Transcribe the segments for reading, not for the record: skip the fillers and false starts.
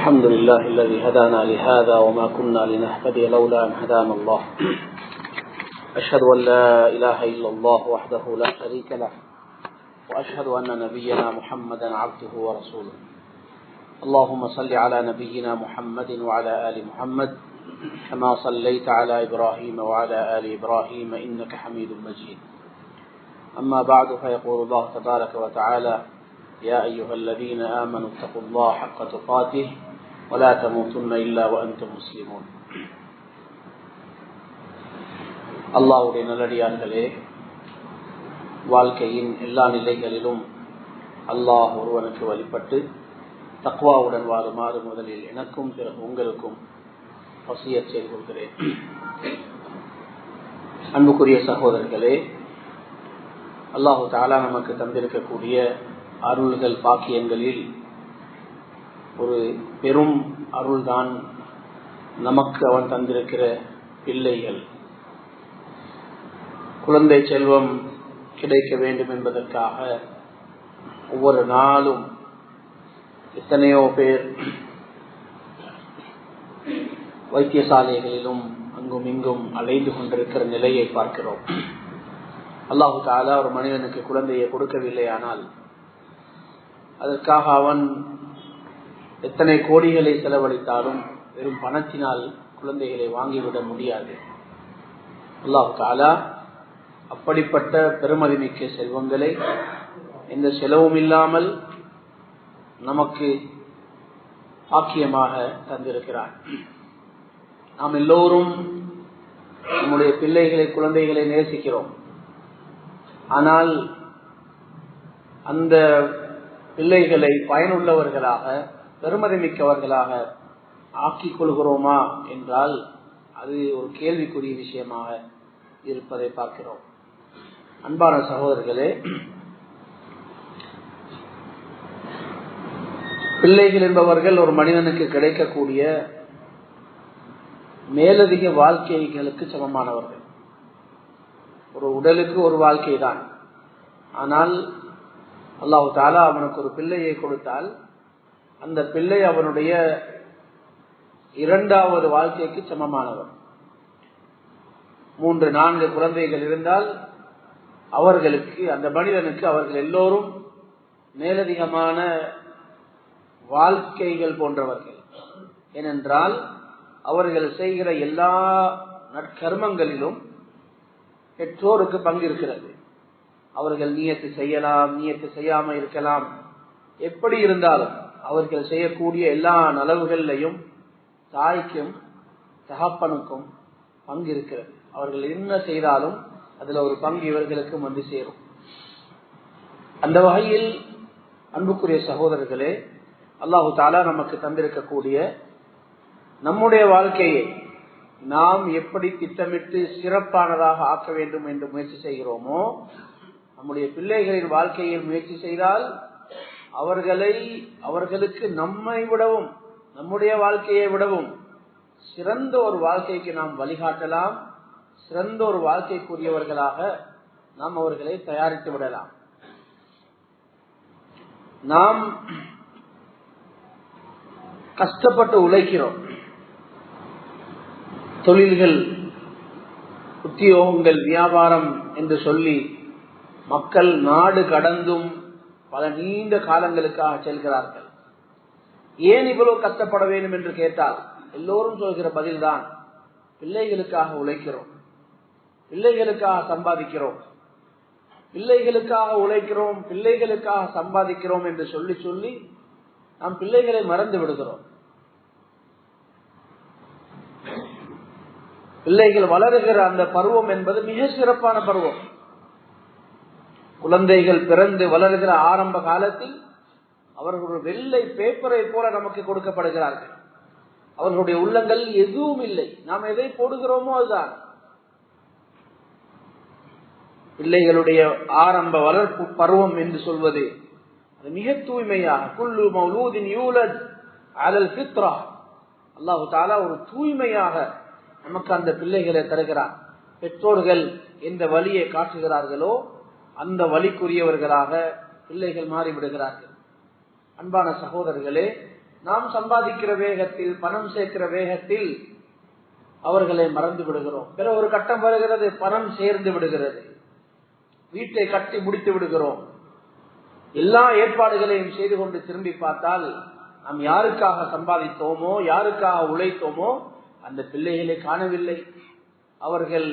الحمد لله الذي هدانا لهذا وما كنا لنهتدي لولا أن هدانا الله. أشهد أن لا إله إلا الله وحده لا شريك له وأشهد أن نبينا محمدا عبده ورسوله. اللهم صل على نبينا محمد وعلى آل محمد كما صليت على إبراهيم وعلى آل إبراهيم إنك حميد مجيد. أما بعد فيقول الله تبارك وتعالى: يا أيها الذين آمنوا اتقوا الله حق تقاته ولا تموتن إلا وأنتم مسلمون. அல்லாஹ்வுடைய நல்லடியார்களே, வாழ்க்கையின் எல்லா நிலைகளிலும் அல்லாஹ் ஒருவனுக்கு வழிபட்டு தக்வாவுடன் வாழுமாறு முதலில் எனக்கும் பிறகு உங்களுக்கும் வசியத் செய்து கொள்கிறேன். அன்புக்குரிய சகோதரர்களே, அல்லாஹு தஆலா நமக்கு தந்திருக்கக்கூடிய அருள்கள் பாக்கியங்களில் ஒரு பெரும் அருள்தான் நமக்கு அவன் தந்திருக்கிற பிள்ளைகள். குழந்தை செல்வம் கிடைக்க வேண்டும் என்பதற்காக ஒவ்வொரு நாளும் எத்தனையோ பேர் வைத்தியசாலைகளிலும் அங்கும் இங்கும் அலைந்து கொண்டிருக்கிற நிலையை பார்க்கிறோம். அல்லாஹு தஆலா ஒரு மனிதனுக்கு குழந்தையை கொடுக்கவில்லை, ஆனால் அதற்காக அவன் எத்தனை கோடிகளை செலவழித்தாலும் வெறும் பணத்தினால் குழந்தைகளை வாங்கிவிட முடியாது. அல்லாஹு தஆலா அப்படிப்பட்ட பெருமதிமிக்க செல்வங்களை எந்த செலவும் இல்லாமல் நமக்கு பாக்கியமாக தந்திருக்கிறார். நாம் எல்லோரும் நம்முடைய பிள்ளைகளை, குழந்தைகளை நேசிக்கிறோம். ஆனால் அந்த பிள்ளைகளை பயனுள்ளவர்களாக, பெருமதிமிக்கவர்களாக ஆக்கிக் கொள்கிறோமா என்றால் அது ஒரு கேள்விக்குரிய விஷயமாக இருப்பதை பார்க்கிறோம். அன்பான சகோதரர்களே, பிள்ளைகள் என்பவர்கள் ஒரு மனிதனுக்கு கிடைக்கக்கூடிய மேலதிக வாழ்க்கைகளுக்கு சமமானவர்கள். ஒரு உடலுக்கு ஒரு வாழ்க்கை தான், ஆனால் அல்லாஹு தஆலா அவனுக்கு ஒரு பிள்ளையை கொடுத்தால் அந்த பிள்ளை அவனுடைய இரண்டாவது வாழ்க்கைக்கு சமமானவர். 3-4 குழந்தைகள் இருந்தால் அவர்களுக்கு, அந்த மனிதனுக்கு, அவர்கள் எல்லோரும் மேலதிகமான வாழ்க்கைகள் போன்றவர்கள். ஏனென்றால் அவர்கள் செய்கிற எல்லா நற்கர்மங்களிலும் பெற்றோருக்கு பங்கு இருக்கிறது. அவர்கள் நியத்து செய்யலாம், நியத்து செய்யாம இருக்கலாம், எப்படி இருந்தாலும் அவர்கள் செய்யக்கூடிய எல்லா நலவுகளிலையும் தாய்க்கும் தகப்பனுக்கும் பங்கு இருக்கிறது. அவர்கள் என்ன செய்தாலும் அதுல ஒரு பங்கு இவர்களுக்கும் வந்து சேரும். அந்த வகையில் அன்புக்குரிய சகோதரர்களே, அல்லாஹு தஆலா நமக்கு தந்திருக்கக்கூடிய நம்முடைய வாழ்க்கையை நாம் எப்படி திட்டமிட்டு சிறப்பானதாக ஆக்க வேண்டும் என்று முயற்சி செய்கிறோமோ, நம்முடைய பிள்ளைகளின் வாழ்க்கையில் முயற்சி செய்தால் அவர்களுக்கு நம்மை விடவும், நம்முடைய வாழ்க்கையை விடவும் சிறந்த ஒரு வாழ்க்கைக்கு நாம் வழிகாட்டலாம். சிறந்த ஒரு வாழ்க்கைக்குரியவர்களாக நாம் அவர்களை தயாரித்து விடலாம். நாம் கஷ்டப்பட்டு உழைக்கிறோம். தொழில்கள், உத்தியோகங்கள், வியாபாரம் என்று சொல்லி மக்கள் நாடு கடந்தும் பல நீண்ட காலங்களுக்காக செல்கிறார்கள். ஏன் இவ்வளவு கஷ்டப்பட வேண்டும் என்று கேட்டால் எல்லோரும் சொல்கிற பதில்தான், பிள்ளைகளுக்காக உழைக்கிறோம், பிள்ளைகளுக்காக சம்பாதிக்கிறோம், பிள்ளைகளுக்காக உழைக்கிறோம், பிள்ளைகளுக்காக சம்பாதிக்கிறோம் என்று சொல்லி சொல்லி நாம் பிள்ளைகளை மறந்து விடுகிறோம். பிள்ளைகள் வளருகிற அந்த பருவம் என்பது மிக சிறப்பான பருவம். குழந்தைகள் பிறந்து வளருகிற ஆரம்ப காலத்தில் அவர்கள் வெள்ளை பேப்பரை போல நமக்கு கொடுக்கப்படுகிறார்கள். அவர்களுடைய உள்ளங்கள் எதுவும் இல்லை, நாம் எதை போடுகிறோமோ அதுதான். பிள்ளைகளுடைய ஆரம்ப வளர்ப்பு பருவம் என்று சொல்வது அது மிக தூய்மையாக, குல்லு மௌலூதின் யூலத் அலல் ஃபித்ரா, அல்லாஹு தஆலா ஒரு தூய்மையாக நமக்கு அந்த பிள்ளைகளை தருகிறார். பெற்றோர்கள் எந்த வழியை காட்டுகிறார்களோ அந்த வழிக்குரியவர்களாக பிள்ளைகள் மாறிவிடுகிறார்கள். அன்பான சகோதரர்களே, நாம் சம்பாதிக்கிற வேகத்தில், பணம் சேர்க்கிற வேகத்தில் அவர்களை மறந்து விடுகிறோம். பிற ஒரு கட்டம் வருகிறது, பணம் சேர்ந்து விடுகிறது, வீட்டை கட்டி முடித்து விடுகிறோம். எல்லா ஏற்பாடுகளையும் செய்து கொண்டு திரும்பி பார்த்தால் நாம் யாருக்காக சம்பாதித்தோமோ, யாருக்காக உழைத்தோமோ அந்த பிள்ளைகளை காணவில்லை. அவர்கள்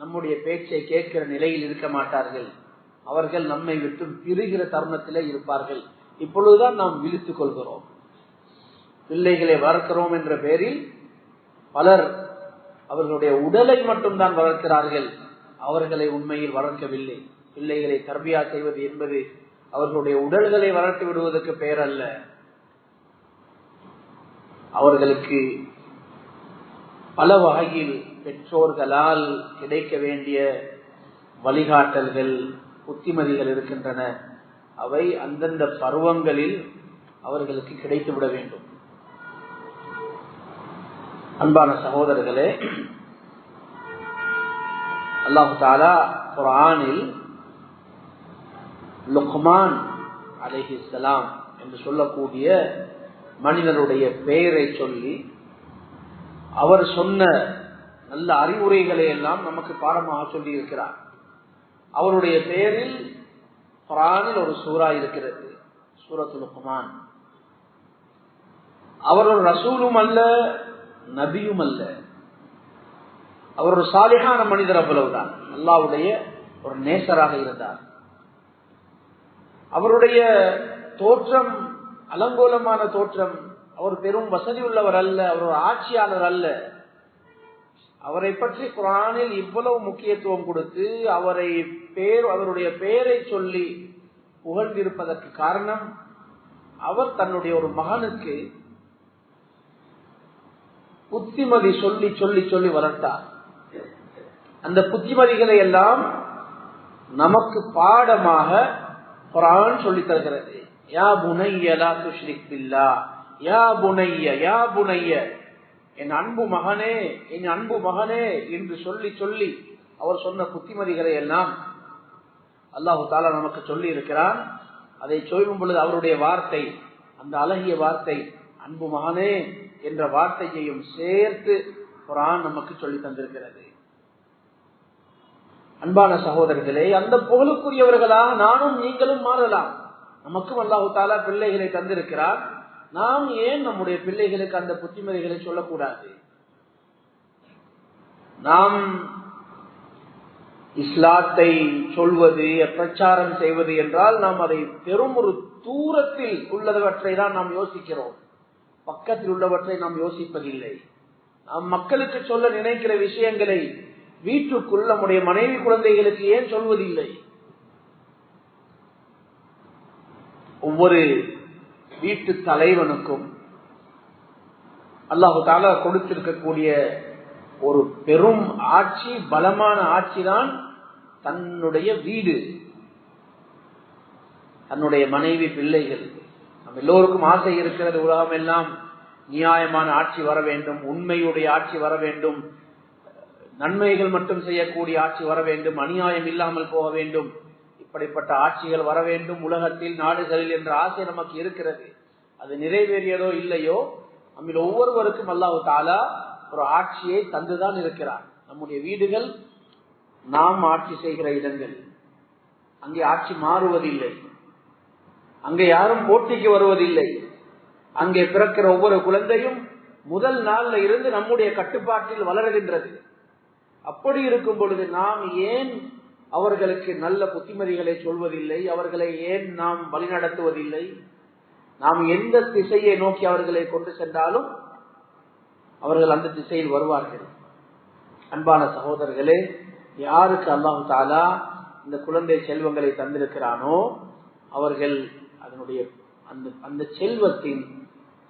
நம்முடைய பேச்சை கேட்கிற நிலையில் இருக்க மாட்டார்கள். அவர்கள் நம்மை விட்டு பிரிகிற தருணத்திலே இருப்பார்கள். இப்பொழுதுதான் நாம் விழித்துக் கொள்கிறோம். பிள்ளைகளை வளர்க்கிறோம் என்ற பெயரில் பலர் அவர்களுடைய உடலை மட்டும்தான் வளர்க்கிறார்கள், அவர்களை உண்மையில் வளர்க்கவில்லை. பிள்ளைகளை தர்பியா செய்வது என்பது அவர்களுடைய உடல்களை வளர்த்து விடுவதற்கு பெயர் அல்ல. அவர்களுக்கு பல வகையில் பெற்றோர்களால் கிடைக்க வேண்டிய வழிகாட்டல்கள், புத்திமதிகள் இருக்கின்றன. அவை அந்தந்த பருவங்களில் அவர்களுக்கு கிடைத்துவிட வேண்டும். அன்பான சகோதரர்களே, அல்லாஹு தஆலா குர்ஆனில் லுக்மான் அலைஹிஸ்ஸலாம் என்று சொல்லக்கூடிய மனிதனுடைய பெயரை சொல்லி அவர் சொன்ன நல்ல அறிவுரைகளை எல்லாம் நமக்கு பாடமாக சொல்லி இருக்கிறார். அவருடைய பெயரில் குர்ஆனில் ஒரு சூரா இருக்கிறது, சூரத்துல் லுக்மான். அவர் ஒரு ரசூலும் அல்ல, நபியும் அல்ல. அவர் ஒரு சாலிஹான மனிதர், அவ்வளவுதான். அல்லாஹ்வுடைய ஒரு நேசராக இருந்தார். அவருடைய தோற்றம் அலங்கோலமான தோற்றம். அவர் பெரும் வசதி உள்ளவர் அல்ல, அவர் ஒரு ஆட்சியாளர் அல்ல. அவரை பற்றி குர்ஆனில் இவ்வளவு முக்கியத்துவம் கொடுத்து அவருடைய பெயரை சொல்லி புகழ்ந்திருப்பதற்கு காரணம், அவர் தன்னுடைய ஒரு மகனுக்கு புத்திமதி சொல்லி சொல்லி சொல்லி வளர்த்தார். அந்த புத்திமதிகளை எல்லாம் நமக்கு பாடமாக குர்ஆன் சொல்லி தருகிறது. யா புனைய லா துஷ்ரிக் பில்லாஹ், யா புனைய, யா புனைய, என் அன்பு மகனே, என் அன்பு மகனே என்று சொல்லி சொல்லி அவர் சொன்ன புத்திமதிகளை எல்லாம் அல்லாஹு தஆலா நமக்கு சொல்லி இருக்கிறான். அதை சொல்லும் பொழுது அவருடைய வார்த்தை, அந்த அழகிய வார்த்தை அன்பு மகனே என்ற வார்த்தையையும் சேர்த்து குர்ஆன் நமக்கு சொல்லி தந்திருக்கிறது. அன்பான சகோதரர்களே, அந்த புகழுக்குரியவர்களாக நானும் நீங்களும் மாறலாம். நமக்கும் அல்லாஹு தஆலா பிள்ளைகளை தந்திருக்கிறார். நாம் ஏன் நம்முடைய பிள்ளைகளுக்கு அந்த புத்திமதிகளை சொல்லக்கூடாது? நாம் இஸ்லாத்தை சொல்வது, பிரச்சாரம் செய்வது என்றால் நாம் அதை பெரும் ஒரு தூரத்தில் உள்ளவற்றை தான் நாம் யோசிக்கிறோம், பக்கத்தில் உள்ளவற்றை நாம் யோசிப்பதில்லை. நாம் மக்களுக்கு சொல்ல நினைக்கிற விஷயங்களை வீட்டுக்குள் நம்முடைய மனைவி குழந்தைகளுக்கு ஏன் சொல்வதில்லை? ஒவ்வொரு வீட்டு தலைவனுக்கும் அல்லாஹு தஆலா கொடுத்திருக்கக்கூடிய ஒரு பெரும் ஆட்சி, பலமான ஆட்சி தான் தன்னுடைய வீடு, தன்னுடைய மனைவி, பிள்ளைகள். நம்ம எல்லோருக்கும் ஆசை இருக்கிறது, உலகம் எல்லாம் நியாயமான ஆட்சி வர வேண்டும், உண்மையுடைய ஆட்சி வர வேண்டும், நன்மைகள் மட்டும் செய்யக்கூடிய ஆட்சி வர வேண்டும், அநியாயம் இல்லாமல் போக வேண்டும், இப்படிப்பட்ட ஆட்சிகள் வர வேண்டும் உலகத்தில், நாடுகளில் என்ற ஆசை நமக்கு இருக்கிறது. அது நிறைவேறியதோ இல்லையோ, நம்ம ஒவ்வொருவருக்கும் அல்லாஹ் தஆலா ஒரு ஆட்சியை தந்துதான் இருக்கிறார். நம்முடைய வீடுகள் நாம் ஆட்சி செய்கிற இடங்கள், அங்கே ஆட்சி மாறுவதில்லை, அங்கே யாரும் போட்டிக்கு வருவதில்லை. அங்கே பிறக்கிற ஒவ்வொரு குழந்தையும் முதல் நாள்ல இருந்து நம்முடைய கட்டுப்பாட்டில் வளர்கின்றது. அப்படி இருக்கும் பொழுது நாம் ஏன் அவர்களுக்கு நல்ல புத்திமதிகளை சொல்வதில்லை? அவர்களை ஏன் நாம் வழிநடத்துவதில்லை? நாம் எந்த திசையை நோக்கி அவர்களை கொண்டு சென்றாலும் அவர்கள் அந்த திசையில் வருவார்கள். அன்பான சகோதரர்களே, யாருக்கு அல்லாஹ் தஆலா இந்த குழந்தை செல்வங்களை தந்திருக்கிறானோ அவர்கள் அதனுடைய அந்த செல்வத்தின்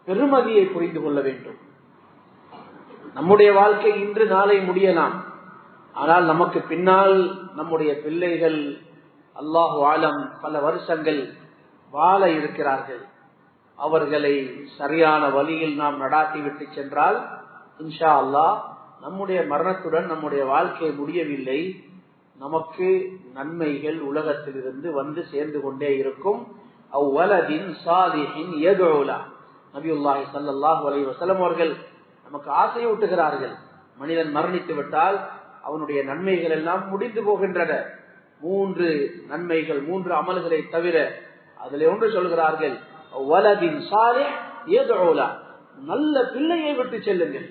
பெருமதியை புரிந்து கொள்ள வேண்டும். நம்முடைய வாழ்க்கை இன்று நாளை முடியலாம், ஆனால் நமக்கு பின்னால் நம்முடைய பிள்ளைகள் அல்லாஹு ஆலம் பல வருஷங்கள் வாழ இருக்கிறார்கள். அவர்களை சரியான வழியில் நாம் நடாத்தி விட்டு சென்றால் இன்ஷா அல்லாஹ் நம்முடைய மரணத்துடன் நம்முடைய வாழ்க்கை முடியவில்லை, நமக்கு நன்மைகள் உலகத்திலிருந்து வந்து சேர்ந்து கொண்டே இருக்கும். அவ்வலதின் சாலிஹின் யதுஉ லஹு, நபியுல்லாஹி ஸல்லல்லாஹு அலைஹி வஸல்லம் அவர்கள் நமக்கு ஆசையூட்டுகிறார்கள். மனிதன் மரணித்து விட்டால் அவனுடைய நன்மைகள் எல்லாம் முடிந்து போகின்றன. 3 நன்மைகள், 3 அமல்களை தவிர. அதில் ஒன்று சொல்கிறார்கள், வலதின் சாலிஹ் யதுஉ லஹு, நல்ல பிள்ளையை விட்டு செல்லுங்கள்.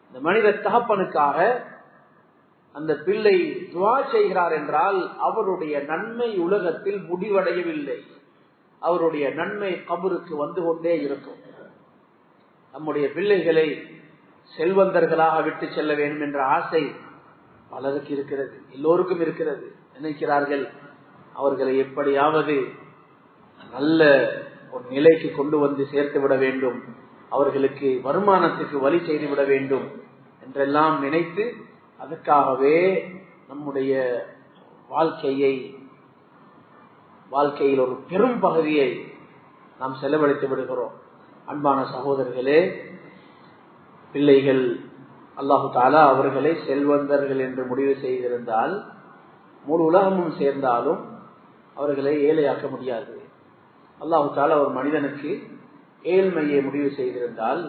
இந்த மனித தகப்பனுக்காக அந்த பிள்ளை துஆ செய்கிறார் என்றால் அவருடைய நன்மை உலகத்தில் முடிவடையவில்லை. அவருடைய நன்மை கபருக்கு வந்து கொண்டே இருக்கும். நம்முடைய பிள்ளைகளை செல்வந்தர்களாக விட்டு செல்ல வேண்டும் என்ற ஆசை பலருக்கு இருக்கிறது, எல்லோருக்கும் இருக்கிறது. நினைக்கிறார்கள் அவர்களை எப்படியாவது நல்ல ஒரு நிலைக்கு கொண்டு வந்து சேர்த்து விட வேண்டும், அவர்களுக்கு வருமானத்துக்கு வழி செய்து விட வேண்டும் என்றெல்லாம் நினைத்து அதற்காகவே நம்முடைய வாழ்க்கையில் ஒரு பெரும் பகுதியை நாம் செலவழித்து விடுகிறோம். அன்பான சகோதரர்களே, பிள்ளைகள் அல்லாஹு தஆலா அவர்களை செல்வந்தர்கள் என்று முடிவு செய்திருந்தால் முழு உலகமும் சேர்ந்தாலும் அவர்களை ஏழையாக்க முடியாது. அல்லாஹு தஆலா ஒரு மனிதனுக்கு ஏழ்மையை முடிவு செய்திருந்தால்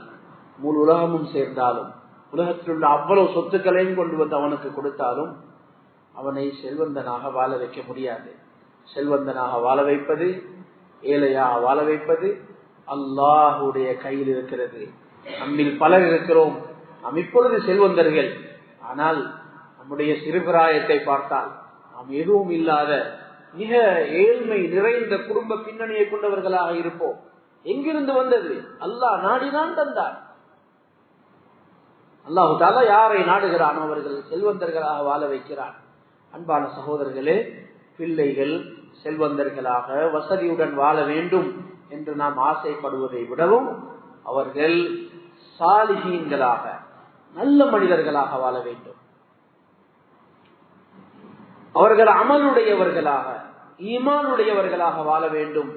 முழு உலகமும் சேர்ந்தாலும், உலகத்தில் உள்ள அவ்வளவு சொத்துக்களையும் கொண்டு வந்து அவனுக்கு கொடுத்தாலும் அவனை செல்வந்தனாக வாழ வைக்க முடியாது. செல்வந்தனாக வாழ வைப்பது, ஏழையாக வாழ வைப்பது அல்லாஹுடைய கையில் இருக்கிறது. நம்மில் பலர் இருக்கிறோம், நாம் இப்பொழுது செல்வந்தர்கள், ஆனால் நம்முடைய சிறுபிராயத்தை பார்த்தால் நாம் எதுவும் இல்லாத மிக ஏழ்மை நிறைந்த குடும்ப பின்னணியை கொண்டவர்களாக இருப்போம். எங்கிருந்து வந்தது? அல்லாஹ் நாடிதான் தந்தார். அல்லாஹு தஆலா யாரை நாடுகிறான் அவர்கள் செல்வந்தர்களாக வாழ வைக்கிறான். அன்பான சகோதரர்களே, பிள்ளைகள் செல்வந்தர்களாக வசதியுடன் வாழ வேண்டும் என்று நாம் ஆசைப்படுவதை விடவும் அவர்கள் சாலிஹீன்களாக நல்ல மனிதர்களாக வாழ வேண்டும். அவர்கள் அமலுடையவர்களாக ஈமானுடையவர்களாக வாழ வேண்டும்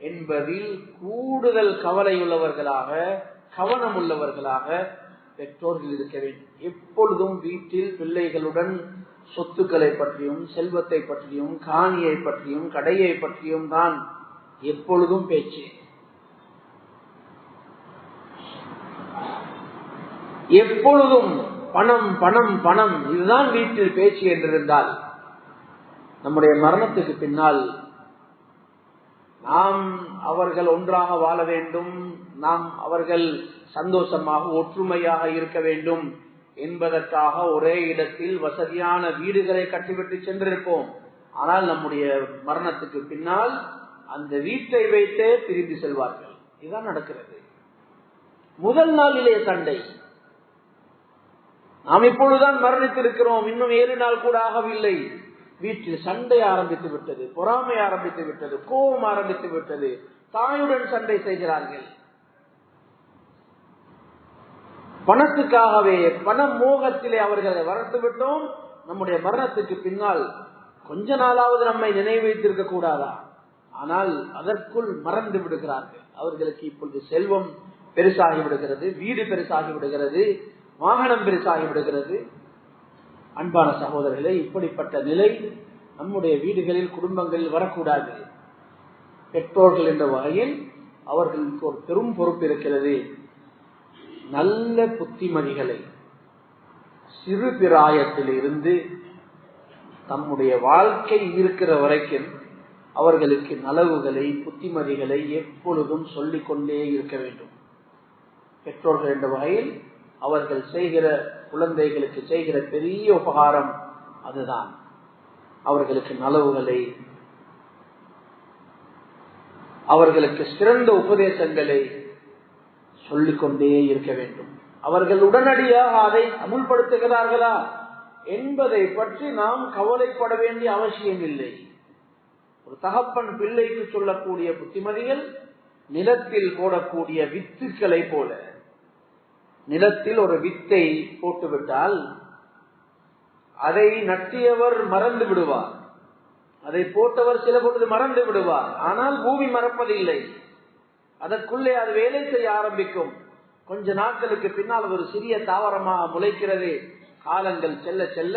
என்பதில் கூடுதல் கவலையுள்ளவர்களாக கவனம் உள்ளவர்களாக பெற்றோர்கள் இருக்க வேண்டும். எப்பொழுதும் வீட்டில் பிள்ளைகளுடன் சொத்துக்களை பற்றியும் செல்வத்தை பற்றியும் காணியை பற்றியும் கடையை பற்றியும் தான் எப்பொழுதும் பேச்சு. எப்பொழுதும் பணம் பணம் பணம், இதுதான் வீட்டில் பேச்சு என்றிருந்தால் நம்முடைய மரணத்துக்கு பின்னால் நாம் அவர்கள் ஒன்றாக வாழ வேண்டும், நாம் அவர்கள் சந்தோஷமாக ஒற்றுமையாக இருக்க வேண்டும் என்பதற்காக ஒரே இடத்தில் வசதியான வீடுகளை கட்டிவிட்டு சென்றிருப்போம். ஆனால் நம்முடைய மரணத்துக்கு பின்னால் அந்த வீட்டை வைத்தே பிரிந்து செல்வார்கள். இதுதான் நடக்கிறது. முதல் நாளிலே சண்டை. நாம் இப்பொழுதுதான் மரணித்திருக்கிறோம், இன்னும் 7 நாள் கூட ஆகவில்லை. வீட்டில் சண்டை ஆரம்பித்து விட்டது, பொறாமை ஆரம்பித்து விட்டது, கோபம் ஆரம்பித்து விட்டது, தாயுடன் சண்டை செய்கிறார்கள். பணத்துக்காகவே பண மோகத்திலே அவர்களை வளர்த்து விட்டோம். நம்முடைய மரணத்துக்கு பின்னால் கொஞ்ச நாளாவது நம்மை நினைவு வைத்திருக்க கூடாதா? ஆனால் அதற்குள் மறந்து விடுகிறார்கள். அவர்களுக்கு இப்பொழுது செல்வம் பெருசாகி விடுகிறது, வீடு பெருசாகி விடுகிறது, வாகனம் பெருசாகி விடுகிறது. அன்பான சகோதரர்களே, இப்படிப்பட்ட நிலை நம்முடைய வீடுகளில் குடும்பங்களில் வரக்கூடாது. பெற்றோர்கள் என்ற வகையில் அவர்களுக்கு ஒரு பெரும் பொறுப்பு இருக்கிறது. நல்ல புத்திமதிகளை சிறு பிராயத்தில் இருந்து தம்முடைய வாழ்க்கை இருக்கிற வரைக்கும் அவர்களுக்கு நலவுகளை புத்திமதிகளை எப்பொழுதும் சொல்லிக் கொண்டே இருக்க வேண்டும். பெற்றோர்கள் என்ற வகையில் அவர்கள் செய்கிற குழந்தைகளுக்கு செய்கிற பெரிய உபகாரம் அதுதான். அவர்களுக்கு நலவுகளை, அவர்களுக்கு சிறந்த உபதேசங்களை சொல்லிக்கொண்டே இருக்க வேண்டும். அவர்கள் உடனடியாக அதை அமுல்படுத்துகிறார்களா என்பதை பற்றி நாம் கவலைப்பட வேண்டிய அவசியம் இல்லை. ஒரு தகப்பன் பிள்ளைக்கு சொல்லக்கூடிய புத்திமதிகள் நிலத்தில் போடக்கூடிய வித்துக்களை போல. நிலத்தில் ஒரு வித்தை போட்டுவிட்டால் அதை நட்டியவர் மறந்து விடுவார், அதை போட்டவர் சில பொழுது மறந்து விடுவார். ஆனால் பூமி மறப்பதில்லை. அதற்குள்ளே அது வேலை செய்ய ஆரம்பிக்கும். கொஞ்ச நாட்களுக்கு பின்னால் ஒரு சிறிய தாவரமாக முளைக்கிறது. காலங்கள் செல்ல செல்ல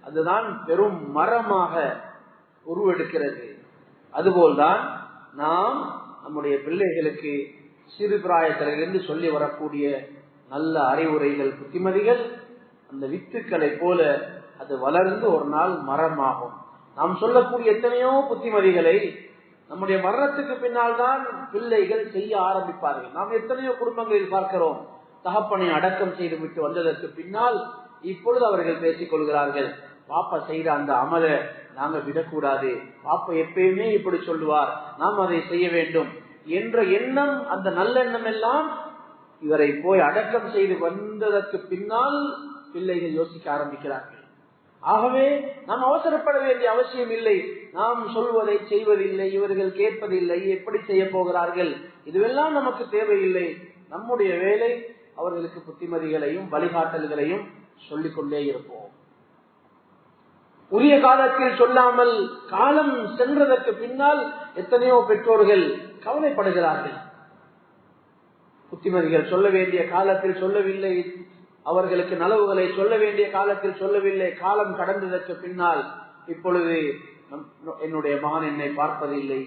அதுதான் பெரும் மரமாக உருவெடுக்கிறது. அதுபோல்தான் நாம் நம்முடைய பிள்ளைகளுக்கு சிறு பிராயத்திலிருந்து சொல்லி வரக்கூடிய நல்ல அறிவுரைகள், புத்திமதிகள் அந்த வித்துக்களை போல அது வளர்ந்து ஒரு நாள் மரமாகும். நாம் சொல்லக்கூடிய எத்தனையோ புத்திமதிகளை நம்முடைய மரணத்துக்கு பின்னால் தான் பிள்ளைகள் செய்ய ஆரம்பிப்பார்கள். நாம் எத்தனையோ குடும்பங்களில் பார்க்கிறோம், தகப்பனை அடக்கம் செய்து விட்டு வந்ததற்கு பின்னால் இப்பொழுது அவர்கள் பேசிக் கொள்கிறார்கள், பாப்பா செய்த அந்த அமல நாங்க விடக்கூடாது, பாப்பா எப்பயுமே இப்படி சொல்லுவார், நாம் அதை செய்ய வேண்டும் என்ற எண்ணம், அந்த நல்லெண்ணம் எல்லாம் இவரை போய் அடக்கம் செய்து வந்ததற்கு பின்னால் பிள்ளைகள் யோசிக்க ஆரம்பிக்கிறார்கள். ஆகவே நாம் அவசரப்பட வேண்டிய அவசியம் இல்லை. நாம் சொல்வதை செய்வதில்லை, இவர்கள் கேட்பதில்லை, எப்படி செய்ய போகிறார்கள், இதுவெல்லாம் நமக்கு தேவையில்லை. நம்முடைய வேலை அவர்களுக்கு புத்திமதிகளையும் வழிகாட்டல்களையும் சொல்லிக் கொண்டே இருப்போம். உரிய காலத்தில் சொல்லாமல் காலம் சென்றதற்கு பின்னால் எத்தனையோ பெற்றோர்கள் கவலைப்படுகிறார்கள். புத்திமதிகள் சொல்ல வேண்டிய காலத்தில் சொல்லவில்லை, அவர்களுக்கு நலவுகளை சொல்ல வேண்டிய காலத்தில் சொல்லவில்லை. காலம் கடந்ததற்கு பின்னால் இப்பொழுது என்னுடைய மகன் என்னை பார்ப்பதில்லை,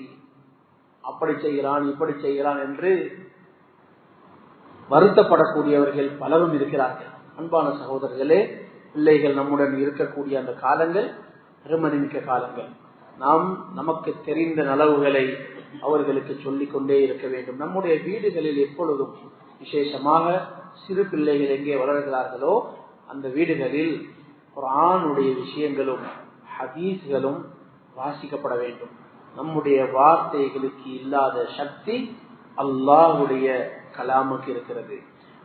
அப்படி செய்கிறான் இப்படி செய்கிறான் என்று வருத்தப்படக்கூடியவர்கள் பலரும் இருக்கிறார்கள். அன்பான சகோதரர்களே, பிள்ளைகள் நம்முடன் இருக்கக்கூடிய அந்த காலங்கள் பெருமதிமிக்க காலங்கள். நாம் நமக்கு தெரிந்த நலவுகளை அவர்களுக்கு சொல்லிக் கொண்டே இருக்க வேண்டும். நம்முடைய வீடுகளில் எப்பொழுதும், விசேஷமாக சிறு பிள்ளைகள் எங்கே வளர்கிறார்களோ அந்த வீடுகளில் குர்ஆனுடைய விஷயங்களும் ஹதீஸ்களும் வாசிக்கப்பட வேண்டும். நம்முடைய வார்த்தைகளுக்கு இல்லாத சக்தி அல்லாஹ்வுடைய கலாமுக்கு இருக்கிறது.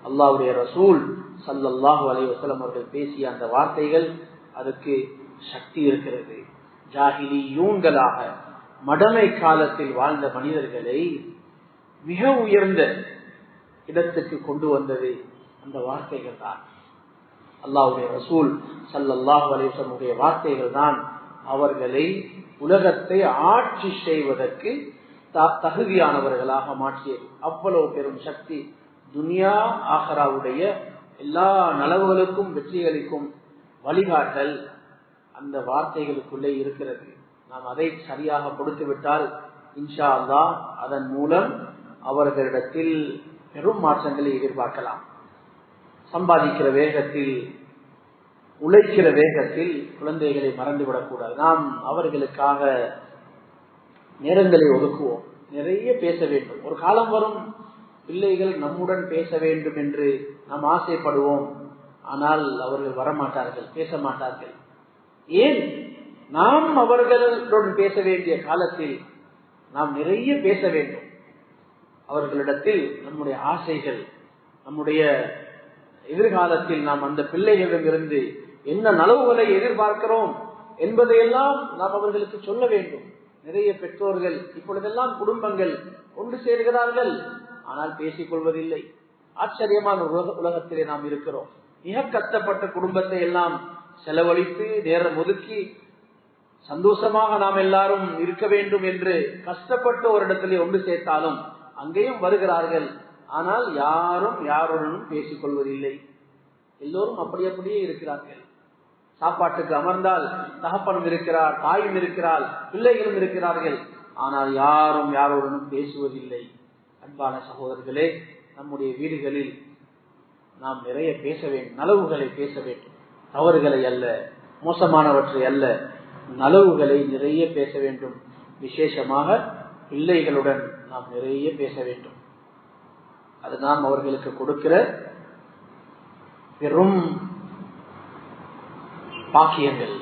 அல்லாஹ்வுடைய ரசூல் ஸல்லல்லாஹு அலைஹி வஸல்லம் அவர்கள் பேசிய அந்த வார்த்தைகள், அதுக்கு சக்தி இருக்கிறது. ஜாஹிலியூன்களாக மடமை காலத்தில் வாழ்ந்த மனிதர்களை மிக உயர்ந்த இடத்துக்கு கொண்டு வந்தது அந்த வார்த்தைகள் தான். அல்லாஹ்வுடைய ரசூல் ஸல்லல்லாஹு அலைஹி வஸல்லம் உடைய வார்த்தைகள் தான் அவர்களை உலகத்தை ஆட்சி செய்வதற்கு தகுதியானவர்களாக மாற்றியது. அவ்வளவு பெரும் சக்தி துனியா ஆஹிராவுடைய எல்லா நலவுகளுக்கும் வெற்றிகளுக்கும் வழிகாட்டல் அந்த வார்த்தைகளுக்குள்ளே இருக்கிறது. நாம் அதை சரியாக கொடுத்து விட்டால் இன்ஷா அல்லாஹ் அதன் மூலம் அவர்களிடத்தில் பெரும் மாற்றங்களை எதிர்பார்க்கலாம். சம்பாதிக்கிற வேகத்தில், உழைக்கிற வேகத்தில் குழந்தைகளை மறந்துவிடக்கூடாது. நாம் அவர்களுக்காக நேரங்களை ஒதுக்குவோம். நிறைய பேச வேண்டும். ஒரு காலம் வரும், பிள்ளைகள் நம்முடன் பேச வேண்டும் என்று நாம் ஆசைப்படுவோம். ஆனால் அவர்கள் வரமாட்டார்கள், பேச மாட்டார்கள். ஏன்? நாம் அவர்களுடன் பேச வேண்டிய காலத்தில் நாம் நிறைய பேச வேண்டும். அவர்களிடத்தில் நம்முடைய ஆசைகள், நம்முடைய எதிர்காலத்தில் நாம் அந்த பிள்ளைகளிடமிருந்து என்ன நலவுகளை எதிர்பார்க்கிறோம் என்பதையெல்லாம் நாம் அவர்களுக்கு சொல்ல வேண்டும். நிறைய பெற்றோர்கள் இப்பொழுதெல்லாம் குடும்பங்கள் ஒன்று சேர்கிறார்கள், ஆனால் பேசிக் கொள்வதில்லை. ஆச்சரியமான உலகத்திலே நாம் இருக்கிறோம். மிக கஷ்டப்பட்ட குடும்பத்தை எல்லாம் செலவழித்து நேரம் ஒதுக்கி சந்தோஷமாக நாம் எல்லாரும் இருக்க வேண்டும் என்று கஷ்டப்பட்ட ஒரு இடத்திலே ஒன்று சேர்த்தாலும் அங்கேயும் வருகிறார்கள். ஆனால் யாரும் யாருடனும் பேசிக் கொள்வதில்லை. எல்லோரும் அப்படியே இருக்கிறார்கள். சாப்பாட்டுக்கு அமர்ந்தால் தகப்பனும் இருக்கிறார், தாயும் இருக்கிறார், பிள்ளைகளும் இருக்கிறார்கள். ஆனால் யாரும் யாருடனும் பேசுவதில்லை. அன்பான சகோதரர்களே, நம்முடைய வீடுகளில் நாம் நிறைய பேச வேண்டும், நலவுகளை பேச வேண்டும். தவறுகளை அல்ல, மோசமானவற்றை அல்ல, நலவுகளை நிறைய பேச வேண்டும். விசேஷமாக பிள்ளைகளுடன் நாம் நிறைய பேச வேண்டும். அது நாம் அவர்களுக்கு கொடுக்கிற பெரும் பாக்கியங்கள்,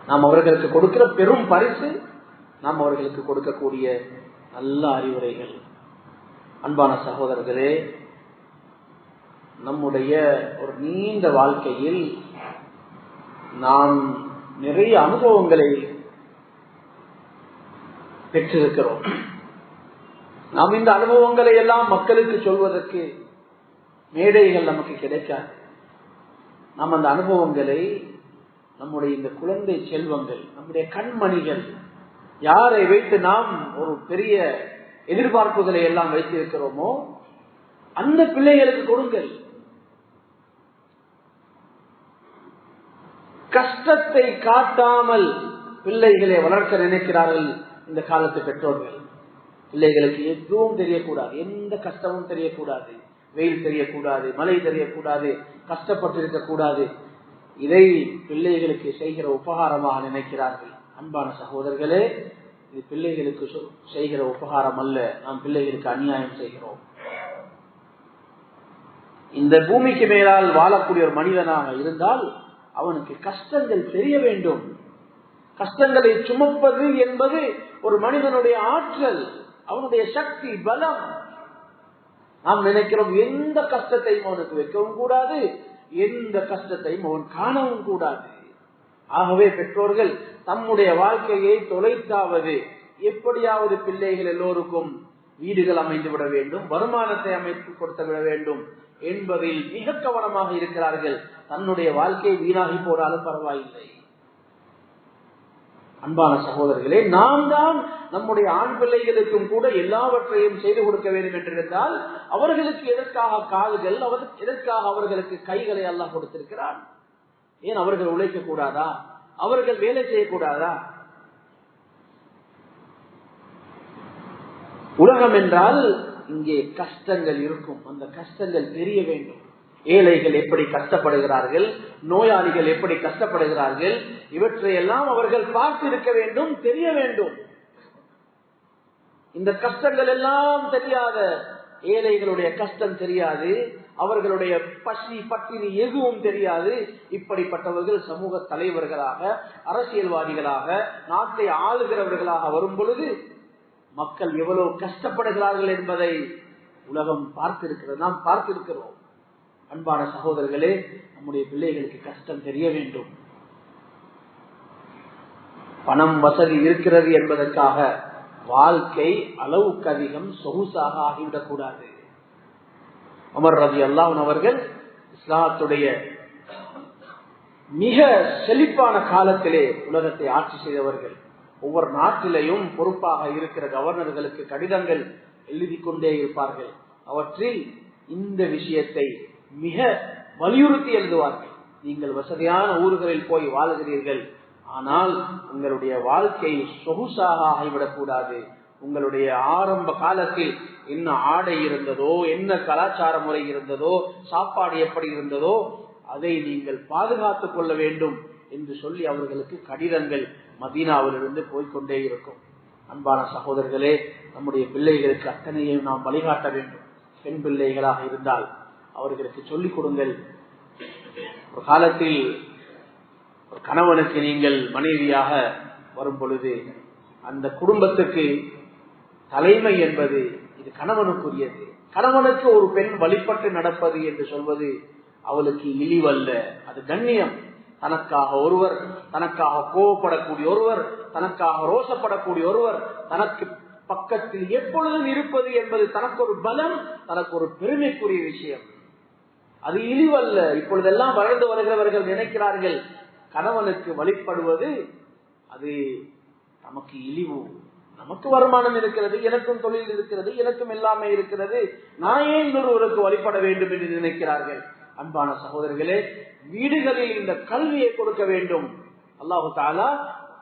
நாம் அவர்களுக்கு கொடுக்கிற பெரும் பரிசு, நாம் அவர்களுக்கு கொடுக்கக்கூடிய நல்ல அறிவுரைகள். அன்பான சகோதரர்களே, நம்முடைய ஒரு நீண்ட வாழ்க்கையில் நாம் நிறைய அனுபவங்களை பெற்றிருக்கிறோம். நாம் இந்த அனுபவங்களை எல்லாம் மக்களுக்கு சொல்வதற்கு மேடைகள் நமக்கு கிடைக்காது. நாம் அந்த அனுபவங்களை நம்முடைய இந்த குழந்தை செல்வங்கள், நம்முடைய கண்மணிகள், யாரை வைத்து நாம் ஒரு பெரிய எதிர்பார்ப்புகளை எல்லாம் வைத்திருக்கிறோமோ அந்த பிள்ளைகளுக்கு கொடுங்கள். கஷ்டத்தை காட்டாமல் பிள்ளைகளை வளர்க்க நினைக்கிறார்கள் இந்த காலத்து பெற்றோர்கள். பிள்ளைகளுக்கு எதுவும் தெரியக்கூடாது, எந்த கஷ்டமும் தெரியக்கூடாது, வெயில் தெரியக்கூடாது, மழை தெரியக்கூடாது, கஷ்டப்பட்டு இருக்கக்கூடாது. இதை பிள்ளைகளுக்கு செய்கிற உபகாரமாக நினைக்கிறார்கள். அன்பான சகோதரர்களே, இது பிள்ளைகளுக்கு செய்கிற உபகாரம் அல்ல, நாம் பிள்ளைகளுக்கு அநியாயம் செய்கிறோம். இந்த பூமிக்கு மேலால் வாழக்கூடிய ஒரு மனிதனாக இருந்தால் அவனுக்கு கஷ்டங்கள் தெரிய வேண்டும். கஷ்டங்களை சுமப்பது என்பது ஒரு மனிதனுடைய ஆற்றல், அவனுடைய சக்தி, பலம். நாம் நினைக்கிறோம் எந்த கஷ்டத்தையும் அவனுக்கு வைக்கவும் கூடாது, எந்த கஷ்டத்தையும் அவன் காணவும் கூடாது. ஆகவே பெற்றோர்கள் தம்முடைய வாழ்க்கையை தொலைத்தாவது எப்படியாவது பிள்ளைகள் எல்லோருக்கும் வீடுகள் அமைந்து விட வேண்டும், வருமானத்தை அமைத்து கொடுத்து விட வேண்டும் என்பதில் மிக கவனமாக இருக்கிறார்கள். தன்னுடைய வாழ்க்கை வீணாகி போனாலும் பரவாயில்லை. அன்பான சகோதரர்களே, நாம் தான் நம்முடைய ஆண் பிள்ளைகளுக்கும் கூட எல்லாவற்றையும் செய்து கொடுக்க வேண்டும் என்றிருந்தால் அவர்களுக்கு எதற்காக கால்கள், எதற்காக அவர்களுக்கு கைகளை அல்லாஹ் கொடுத்திருக்கிறான்? ஏன் அவர்கள் உழைக்க கூடாதா? அவர்கள் வேலை செய்யக்கூடாதா? உலகம் என்றால் இங்கே கஷ்டங்கள் இருக்கும், அந்த கஷ்டங்கள் தெரிய வேண்டும். ஏழைகள் எப்படி கஷ்டப்படுகிறார்கள், நோயாளிகள் எப்படி கஷ்டப்படுகிறார்கள், இவற்றையெல்லாம் அவர்கள் பார்த்து இருக்க வேண்டும், தெரிய வேண்டும். இந்த கஷ்டங்கள் எல்லாம் தெரியாத ஏழைகளுடைய கஷ்டம் தெரியாது, அவர்களுடைய பசி பட்டினி எதுவும் தெரியாது. இப்படிப்பட்டவர்கள் சமூக தலைவர்களாக, அரசியல்வாதிகளாக, நாட்டை ஆளுகிறவர்களாக வரும் பொழுது மக்கள் எவ்வளவு கஷ்டப்படுகிறார்கள் என்பதை உலகம் பார்த்திருக்கிறது, நாம் பார்த்திருக்கிறோம். அன்பான சகோதரர்களே, நம்முடைய பிள்ளைகளுக்கு கஷ்டம் தெரிய வேண்டும். பணம் வசதி இருக்கிறது என்பதற்காக வாழ்க்கை அளவுக்கு அதிகம் சொகுசாக ஆகிவிடக் கூடாது. உமர் ரலியல்லாஹு அன்ஹு அவர்கள் இஸ்லாத்துடைய மிக செழிப்பான காலத்திலே உலகத்தை ஆட்சி செய்தவர்கள். ஒவ்வொரு நாட்டிலேயும் பொறுப்பாக இருக்கிற கவர்னர்களுக்கு கடிதங்கள் எழுதி கொண்டே இருப்பார்கள். அவற்றில் இந்த விஷயத்தை மிக வலியுறுத்தி எழுதுவார்கள். நீங்கள் வசதியான ஊர்களில் போய் வாழுகிறீர்கள், ஆனால் உங்களுடைய வாழ்க்கை சொகுசாக ஆகிவிடக் கூடாது. உங்களுடைய ஆரம்ப காலத்தில் என்ன ஆடை இருந்ததோ, என்ன கலாச்சார முறை இருந்ததோ, சாப்பாடு எப்படி இருந்ததோ அதை நீங்கள் பாதுகாத்துக் கொள்ள வேண்டும் என்று சொல்லி அவர்களுக்கு கடிதங்கள் மதீனாவிலிருந்து போய்கொண்டே இருக்கும். அன்பான சகோதரர்களே, நம்முடைய பிள்ளைகளுக்கு அத்தனையும் நாம் வழிகாட்ட வேண்டும். பெண் பிள்ளைகளாக இருந்தால் அவர்களுக்கு சொல்லிக் கொடுங்கள். ஒரு காலத்தில் ஒரு கணவனுக்கு நீங்கள் மனைவியாக வரும் பொழுது அந்த குடும்பத்துக்கு தலைமை என்பது இது கணவனுக்குரியது. கணவனுக்கு ஒரு பெண் வழிபட்டு நடப்பது என்று சொல்வது அவளுக்கு இழிவல்ல, அது கண்ணியம். தனக்காக ஒருவர், தனக்காக கோபப்படக்கூடிய ஒருவர், தனக்காக ரோசப்படக்கூடிய ஒருவர் தனக்கு பக்கத்தில் எப்பொழுதும் இருப்பது என்பது தனக்கு ஒரு பலம், தனக்கு ஒரு பெருமைக்குரிய விஷயம். அது இழிவல்ல. இப்பொழுதெல்லாம் வளர்ந்து வருகிறவர்கள் நினைக்கிறார்கள் கணவனுக்கு வழிபடுவது அது நமக்கு இழிவு. நமக்கு வருமானம் இருக்கிறது, எனக்கும் தொழில் இருக்கிறது, எனக்கும் எல்லாமே இருக்கிறது, நான் ஏன் ஒருவருக்கு வழிபட வேண்டும் என்று நினைக்கிறார்கள். அன்பான சகோதரர்களே, வீடுகளில் இந்த கல்வியை கொடுக்க வேண்டும். அல்லாஹு தஆலா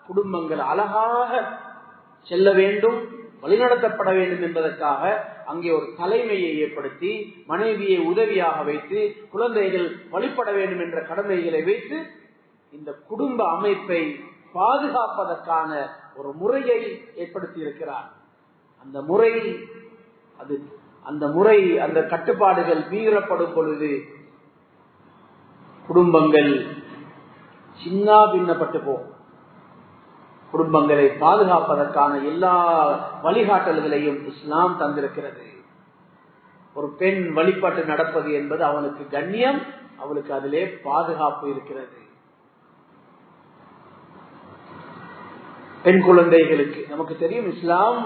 குடும்பங்கள் அழகாக செல்ல வேண்டும், வழிநடத்தப்பட வேண்டும் என்பதற்காக அங்கே ஒரு தலைமையை ஏற்படுத்தி மனைவியை உதவியாக வைத்து குழந்தைகள் வழிபட வேண்டும் என்ற கடமைகளை வைத்து இந்த குடும்ப அமைப்பை பாதுகாப்பதற்கான ஒரு முறையை ஏற்படுத்தி இருக்கிறார். அந்த முறை அந்த கட்டுப்பாடுகள் மீறப்படும் பொழுது குடும்பங்கள் சின்ன பின்னப்பட்டு போகும். குடும்பங்களை பாதுகாப்பதற்கான எல்லா வழிகாட்டல்களையும் இஸ்லாம் தந்திருக்கிறது. ஒரு பெண் வழிபாட்டு நடப்பது என்பது அவனுக்கு கண்ணியம், அவளுக்கு அதிலே பாதுகாப்பு இருக்கிறது. பெண் குழந்தைகளுக்கு நமக்கு தெரியும், இஸ்லாம்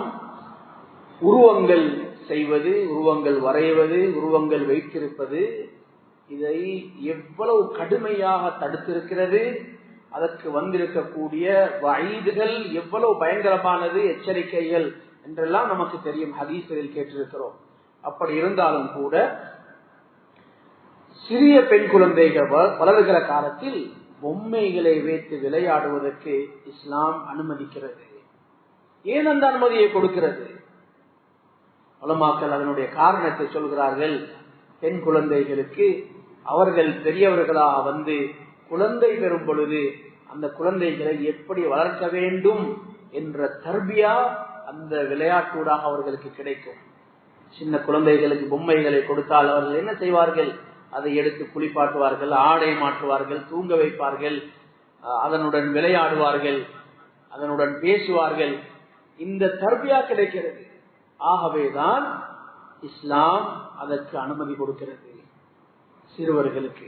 உருவங்கள் செய்வது, உருவங்கள் வரைவது, உருவங்கள் வைத்திருப்பது, இதை எவ்வளவு கடுமையாக தடுத்திருக்கிறது. அதற்கு வந்திருக்கக்கூடிய வயதுகள் எவ்வளவு பயங்கரமானது, எச்சரிக்கைகள் என்றெல்லாம் நமக்கு தெரியும், ஹதீஸ்களில் கேட்டிருக்கிறோம். அப்படி இருந்தாலும் கூட சிறிய பெண் குழந்தைகள் வளர்கிற காலத்தில் பொம்மைகளை வைத்து விளையாடுவதற்கு இஸ்லாம் அனுமதிக்கிறது. ஏன் அந்த அனுமதியை கொடுக்கிறது? உலமாக்கள் அதனுடைய காரணத்தை சொல்கிறார்கள். பெண் குழந்தைகளுக்கு அவர்கள் பெரியவர்களாக வந்து குழந்தை பெறும் பொழுது அந்த குழந்தைகளை எப்படி வளர்க்க வேண்டும் என்ற தர்பியா அந்த விளையாட்டூடாக அவர்களுக்கு கிடைக்கும். சின்ன குழந்தைகளுக்கு பொம்மைகளை கொடுத்தால் அவர்கள் என்ன செய்வார்கள்? அதை எடுத்து குளிப்பாட்டுவார்கள், ஆடை மாற்றுவார்கள், தூங்க வைப்பார்கள், அதனுடன் விளையாடுவார்கள், அதனுடன் பேசுவார்கள். இந்த தர்பியா கிடைக்கிறது. ஆகவேதான் இஸ்லாம் அதற்கு அனுமதி கொடுக்கிறது சிறுவர்களுக்கு.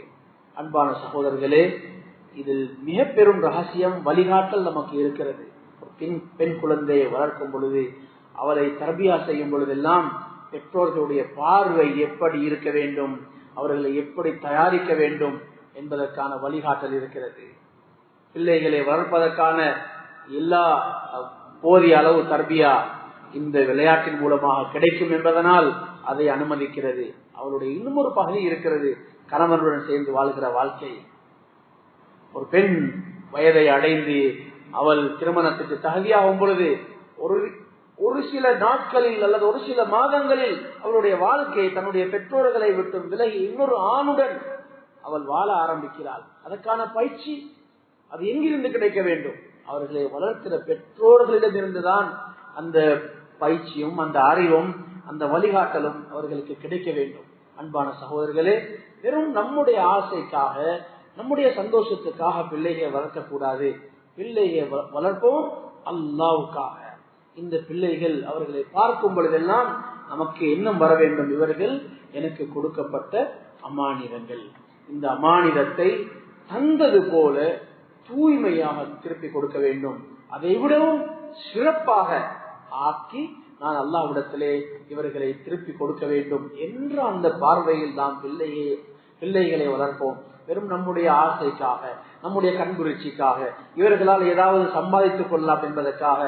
அன்பான சகோதரர்களே, இதில் மிக பெரும் ரகசியம் வழிகாட்டல் நமக்கு இருக்கிறது. பெண் குழந்தையை வளர்க்கும் பொழுது, அவரை தர்பியா செய்யும் பொழுதெல்லாம் பெற்றோர்களுடைய பார்வை எப்படி இருக்க வேண்டும், அவர்களை எப்படி தயாரிக்க வேண்டும் என்பதற்கான வழிகாட்டல் இருக்கிறது. பிள்ளைகளை வளர்ப்பதற்கான எல்லா போதிய அளவு தர்பியா இந்த விளையாட்டின் மூலமாக கிடைக்கும் என்பதனால் அதை அனுமதிக்கிறது. அவருடைய இன்னும் ஒரு பகுதி இருக்கிறது, கணவனுடன் சேர்ந்து வாழ்கிற வாழ்க்கை. ஒரு பெண் வயதை அடைந்து அவள் திருமணத்துக்கு தகுதியாகும் பொழுது ஒரு சில நாட்களில் அல்லது ஒரு சில மாதங்களில் அவளுடைய வாழ்க்கை தன்னுடைய பெற்றோர்களை விட்டு விலகி இன்னொரு ஆணுடன் அவள் வாழ ஆரம்பிக்கிறாள். அதற்கான பயிற்சி அது எங்கிருந்து கிடைக்க வேண்டும்? அவர்களை வளர்க்கிற பெற்றோர்களிடமிருந்துதான் அந்த பயிற்சியும் அந்த அறிவும் அந்த வழிகாட்டலும் அவர்களுக்கு கிடைக்க வேண்டும். அன்பான சகோதரர்களே, வெறும் நம்முடைய ஆசைக்காக நம்முடைய சந்தோஷத்துக்காக பிள்ளைகளை வளர்க்கக்கூடாது. பிள்ளையை வளர்ப்போம் அல்லாஹ்வுக்காக. இந்த பிள்ளைகள் அவர்களை பார்க்கும் பொழுதெல்லாம் நமக்கு எண்ணம் வர வேண்டும், இவர்கள் எனக்கு கொடுக்கப்பட்ட அமானிதங்கள். இந்த அமானிதத்தை தந்தது போல தூய்மையாக திருப்பி கொடுக்க வேண்டும். அதை விடவும் சிறப்பாக ஆக்கி நான் அல்லாஹ்விடத்திலே இவர்களை திருப்பி கொடுக்க வேண்டும் என்ற அந்த பார்வையில் நாம் பிள்ளைகளை வளர்ப்போம். வெறும் நம்முடைய ஆசைக்காக, நம்முடைய கண்குறிச்சிக்காக, இவர்களால் ஏதாவது சம்பாதித்துக் கொள்ளலாம் என்பதற்காக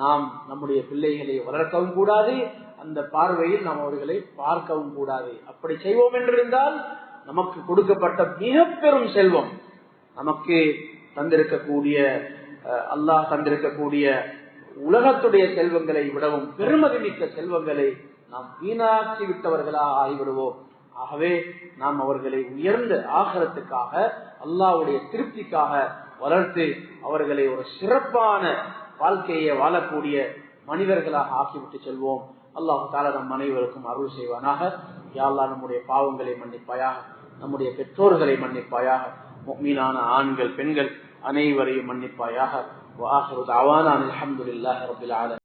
நாம் நம்முடைய பிள்ளைகளை வளர்க்கவும் கூடாது. அந்த பார்வையில் நாம் அவர்களை பார்க்கவும் கூடாது. அப்படி செய்வோம் என்றிருந்தால் நமக்கு கொடுக்கப்பட்ட மிக பெரும் செல்வம், நமக்கு தந்திருக்கக்கூடிய அல்லாஹ் தந்திருக்கக்கூடிய உலகத்துடைய செல்வங்களை விடவும் பெருமதிமிக்க செல்வங்களை நாம் வீணாக்கி விட்டவர்களாக ஆகிவிடுவோம். ஆகவே நாம் அவர்களை உயர்ந்த ஆகரத்துக்காக, அல்லாஹ்வுடைய திருப்திக்காக வளர்த்து அவர்களை ஒரு சிறப்பான வாழ்க்கையை வாழக்கூடிய மனிதர்களாக ஆக்கிவிட்டு செல்வோம். அல்லாஹ் தஆலா நம் அனைவருக்கும் அருள் செய்வானாக. யா அல்லாஹ், நம்முடைய பாவங்களை மன்னிப்பாயாக, நம்முடைய பெற்றோர்களை மன்னிப்பாயாக, முஃமினான ஆண்கள் பெண்கள் அனைவரையும் மன்னிப்பாயாக. வஆகிரு தஅவானா அல்ஹம்துலில்லாஹி ரப்பில் ஆலமீன்.